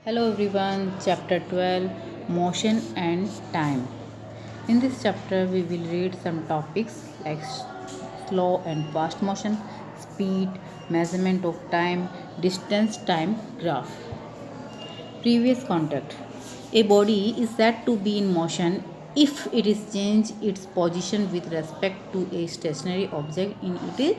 Hello everyone, chapter 12 Motion and Time. In this chapter, we will read some topics like slow and fast motion, speed, measurement of time, distance time graph. Previous contact. A body is said to be in motion if it is change its position with respect to a stationary object in its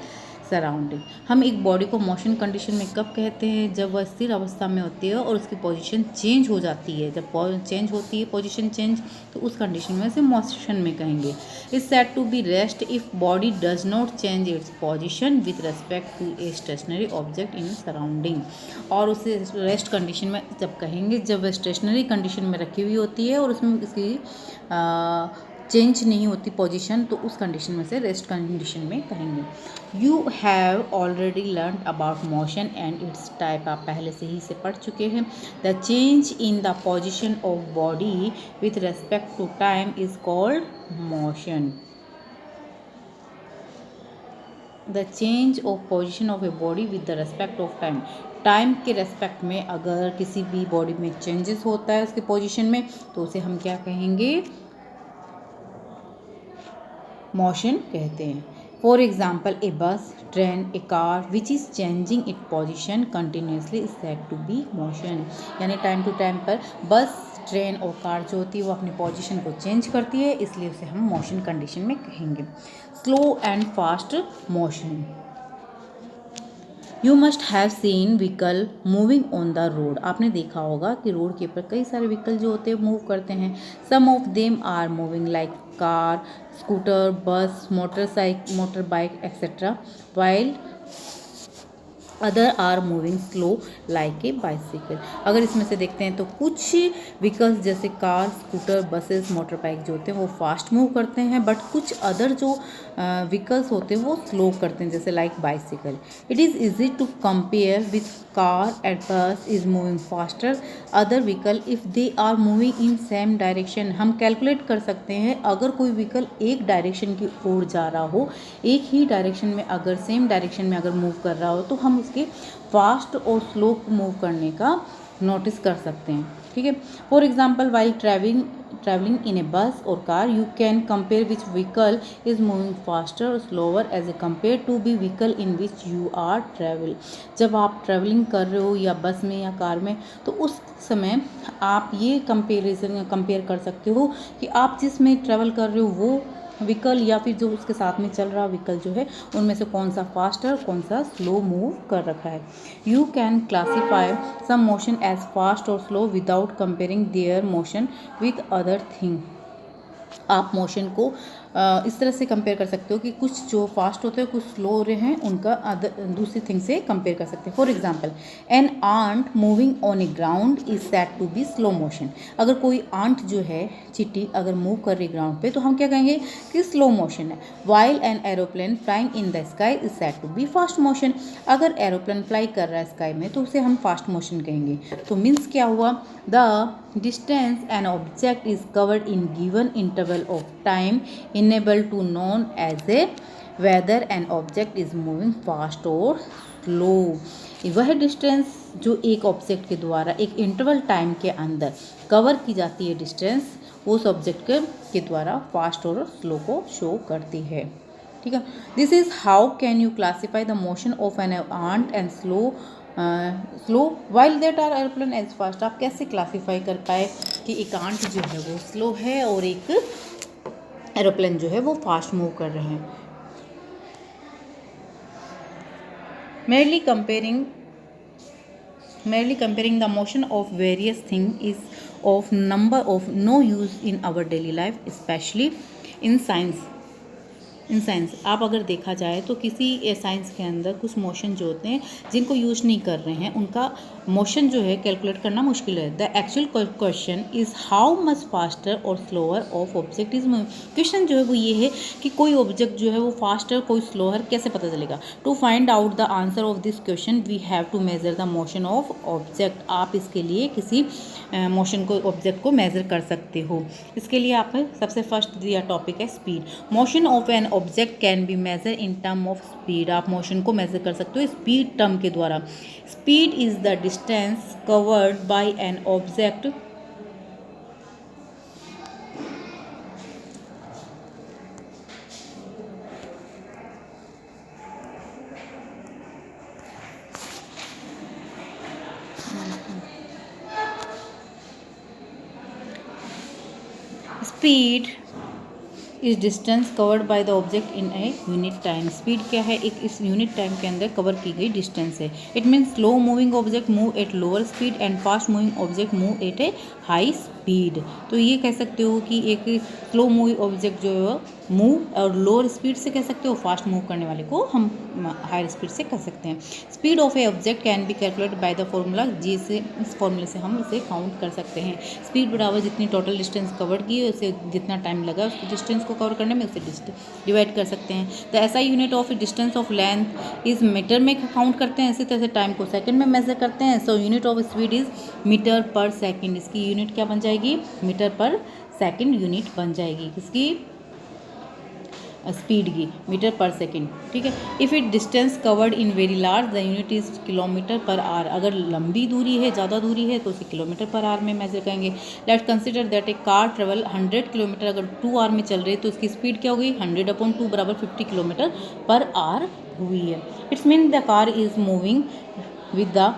surrounding. हम एक body को motion condition में कब कहते हैं? जब वह स्थिर अवस्था में होती है और उसकी पोजीशन चेंज हो जाती है। जब चेंज होती है पोजीशन चेंज, तो उस कंडीशन में से मोशन में कहेंगे। Is said to be rest if body does not change its position with respect to a stationary object in surrounding. और उसे रेस्ट कंडीशन में जब कहेंगे जब वह स्टेशनरी कंडीशन में रखी हुई होती है और उसमें इसकी चेंज नहीं होती पोजीशन, तो उस कंडीशन में से रेस्ट कंडीशन में कहेंगे। You have already learn about motion and its type. आप पहले से ही इसे पढ़ चुके हैं। The change in the position of body with respect to time is called motion. The change of position of a body with the respect of time. Time के respect में अगर किसी भी बॉडी में चेंजेस होता है उसके पोजीशन में, तो उसे हम क्या कहेंगे? मोशन कहते हैं। For example, a bus, train, a car which is changing it position continuously is said to be motion. यानी टाइम टू टाइम पर बस, ट्रेन और कार जो होती है वो अपनी पोजीशन को चेंज करती है, इसलिए उसे हम मोशन कंडीशन में कहेंगे। Slow and fast motion. You must have seen vehicle moving on the road. आपने देखा होगा कि रोड के ऊपर कई सारे व्हीकल जो होते हैं मूव करते हैं। Some of them are moving like car, scooter, bus, motor bike etcetera, while other are moving slow like a bicycle. अगर इसमें से देखते हैं तो कुछ व्हीकल्स जैसे car, scooter, buses, motor bike जो होते हैं वो फास्ट मूव करते हैं, बट कुछ अदर जो व्हीकल्स होते हैं वो स्लो करते हैं, जैसे like bicycle. It is easy to compare with car and bus is moving faster other vehicle if they are moving in same direction. हम कैलकुलेट कर सकते हैं अगर कोई व्हीकल एक डायरेक्शन की ओर जा रहा हो, एक ही डायरेक्शन में अगर सेम डायरेक्शन में अगर मूव कर रहा हो, तो हम उसके फास्ट और स्लो मूव करने का नोटिस कर सकते हैं। ठीक है। For example, while travelling in a bus और car, you can compare which vehicle is moving faster और slower as a compare to be vehicle in which you are travel. जब आप ट्रैवलिंग कर रहे हो या बस में या कार में, तो उस समय आप ये कंपेयर कर सकते हो कि आप जिसमें ट्रैवल कर रहे हो वो व्हीकल या फिर जो उसके साथ में चल रहा व्हीकल जो है उनमें से कौन सा फास्ट है और कौन सा स्लो मूव कर रखा है। You can classify some motion as fast और slow without comparing their motion with other thing. आप मोशन को इस तरह से कंपेयर कर सकते हो कि कुछ जो फास्ट होते हैं कुछ स्लो हो रहे हैं, उनका दूसरी थिंग से कंपेयर कर सकते हैं। For example, an ant moving on a ground is said to be slow motion. अगर कोई आंट जो है, चींटी, अगर मूव कर रही ग्राउंड पे, तो हम क्या कहेंगे कि स्लो मोशन है। While an aeroplane flying in the sky is said to be fast motion. अगर एरोप्लेन फ्लाई कर रहा है स्काई में, तो उसे हम फास्ट मोशन कहेंगे। तो मीन्स क्या हुआ? The distance an object is covered in given interval of time enable to known as a whether an object is moving fast or slow। वह डिस्टेंस जो एक ऑब्जेक्ट के द्वारा एक इंटरवल टाइम के अंदर कवर की जाती है, डिस्टेंस उस ऑब्जेक्ट के द्वारा फास्ट और स्लो को शो करती है। ठीक है। This is how can you classify the motion of an ant and slow while that are aeroplane as fast. आप कैसे क्लासीफाई कर पाए कि एक आंट जो है वो स्लो है और एक एरोप्लेन जो है वो फास्ट मूव कर रहे हैं। merely comparing the motion of various things is of number of no use in our daily life, especially in science। आप अगर देखा जाए तो किसी साइंस के अंदर कुछ मोशन जो होते हैं जिनको यूज नहीं कर रहे हैं, उनका मोशन जो है कैलकुलेट करना मुश्किल है। The actual question is how much faster और slower of object is moving. Question जो है वो ये है कि कोई ऑब्जेक्ट जो है वो फास्टर कोई स्लोअर कैसे पता चलेगा। To find out the answer of this question we have to measure the motion of object. आप इसके लिए किसी मोशन को, ऑब्जेक्ट को मेजर कर सकते हो। इसके लिए आपने सबसे फर्स्ट दिया टॉपिक है speed. Motion of an object can be measure in term of speed. आप मोशन को मेजर कर सकते हो स्पीड टर्म के द्वारा। Speed is the distance covered by an object speed is distance covered by the object in a unit time. Speed क्या है, एक इस यूनिट टाइम के अंदर कवर की गई डिस्टेंस है। It means slow moving object move at lower speed and fast moving object move at A high speed. तो ये कह सकते हो कि एक स्लो मूविंग ऑब्जेक्ट जो है मूव और लोअर स्पीड से कह सकते हो, फास्ट मूव करने वाले को हम हायर स्पीड से कह सकते हैं। Speed of A object can be calculated by the formula, जिसे इस फॉर्मूले से हम इसे काउंट कर सकते हैं। स्पीड बराबर जितनी टोटल डिस्टेंस कवर की है उसे जितना टाइम लगा उस डिस्टेंस को कवर करने में उसे डिवाइड कर सकते हैं। तो ऐसा unit of distance of length इस मीटर में काउंट करते हैं, इसी तरह से टाइम को सेकंड में मेजर करते हैं। So unit of speed is metre per second. इसकी यूनिट क्या बन जाएगी, मीटर पर सेकंड यूनिट बन जाएगी किसकी, स्पीड की, मीटर पर सेकंड। ठीक है। If it distance covered in very large the unit is kilometre per hour. अगर लंबी दूरी है, ज़्यादा दूरी है तो उसे किलोमीटर पर आवर में मेजर करेंगे। Let's consider that A car travel 100 kilometre, अगर 2 आवर में चल रही है तो उसकी स्पीड क्या हो गई, 100/2 बराबर 50 किलोमीटर पर आवर हुई है। It's mean the car is moving with the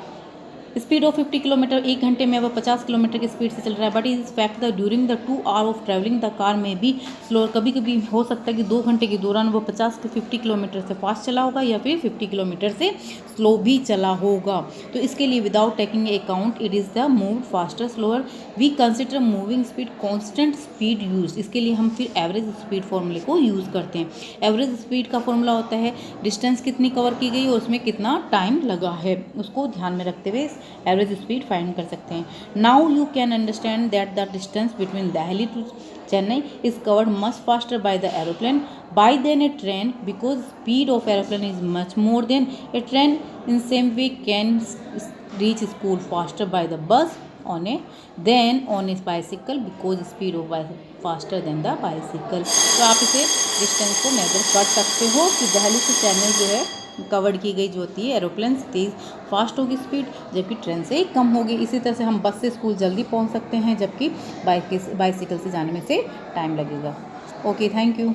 speed of 50 kilometre, 1 घंटे में अब 50 किलोमीटर की स्पीड से चल रहा है। But is fact the during the 2 hour of travelling the car में भी स्लोअर। कभी कभी हो सकता है कि 2 घंटे के दौरान वो 50 से 50 किलोमीटर से फास्ट चला होगा या फिर 50 किलोमीटर से स्लो भी चला होगा। तो इसके लिए without taking a count it is the move faster slower we consider moving speed constant speed use. इसके लिए हम फिर एवरेज स्पीड फॉर्मूले को यूज़ करते हैं। एवरेज स्पीड का फॉर्मूला होता है डिस्टेंस कितनी कवर की गई और उसमें कितना टाइम लगा है, उसको ध्यान में रखते हुए एवरेज स्पीड फाइंड कर सकते हैं। Now you can understand that the distance between Delhi to Chennai is covered much faster by the aeroplane by than a train because speed of aeroplane is much more than a train. In same way can reach school faster by the bus on a than on a bicycle because speed of faster than the bicycle. तो आप इसे distance को measure कर सकते हो कि दिल्ली से चेन्नई जो है कवर्ड की गई जो होती है एरोप्लेन तेज़ फास्ट होगी स्पीड, जबकि ट्रेन से कम होगी। इसी तरह से हम बस से स्कूल जल्दी पहुंच सकते हैं, जबकि बाइसिकल से जाने में से टाइम लगेगा। Okay, thank you.